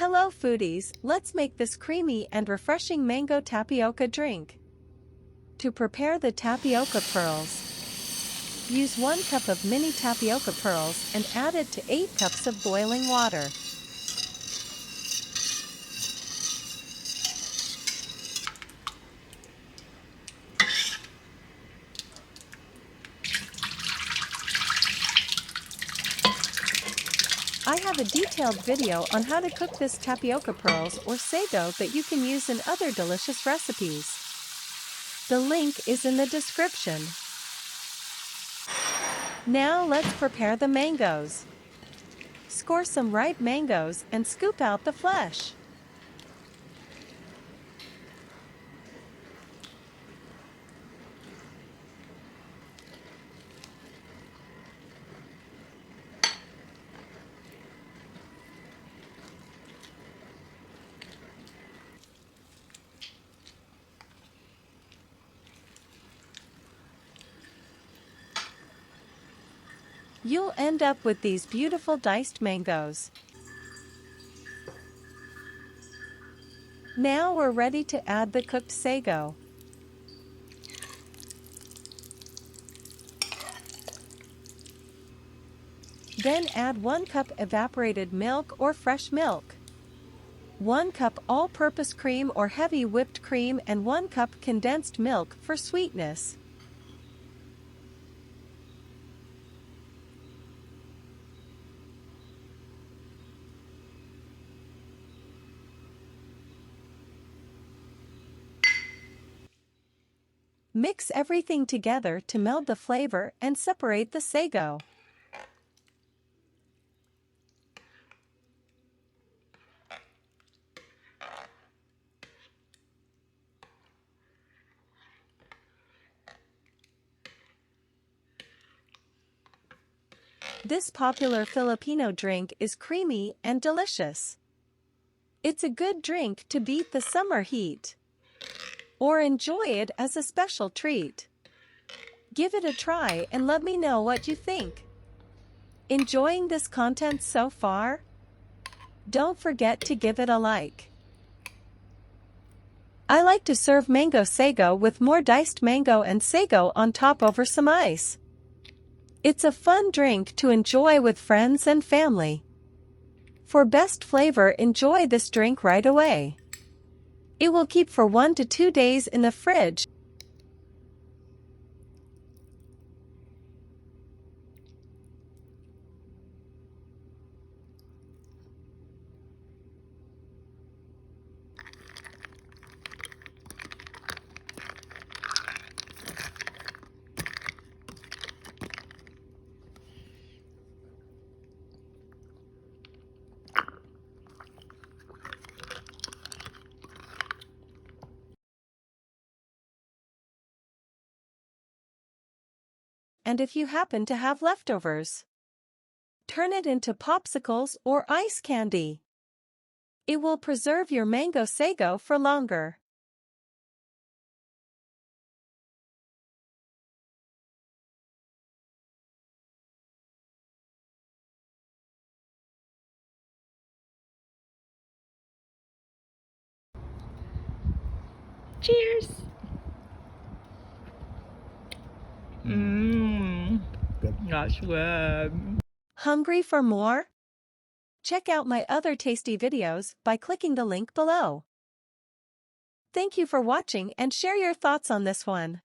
Hello foodies, let's make this creamy and refreshing mango tapioca drink. To prepare the tapioca pearls, use 1 cup of mini tapioca pearls and add it to 8 cups of boiling water. I have a detailed video on how to cook this tapioca pearls or sago that you can use in other delicious recipes. The link is in the description. Now let's prepare the mangoes. Score some ripe mangoes and scoop out the flesh. You'll end up with these beautiful diced mangoes. Now we're ready to add the cooked sago. Then add 1 cup evaporated milk or fresh milk, 1 cup all-purpose cream or heavy whipped cream and 1 cup condensed milk for sweetness. Mix everything together to meld the flavor and separate the sago. This popular Filipino drink is creamy and delicious. It's a good drink to beat the summer heat, or enjoy it as a special treat. Give it a try and let me know what you think. Enjoying this content so far? Don't forget to give it a like. I like to serve mango sago with more diced mango and sago on top over some ice. It's a fun drink to enjoy with friends and family. For best flavor, enjoy this drink right away. It will keep for 1 to 2 days in the fridge. And if you happen to have leftovers, turn it into popsicles or ice candy. It will preserve your mango sago for longer. Cheers! That's good. Hungry for more? Check out my other tasty videos by clicking the link below. Thank you for watching and share your thoughts on this one.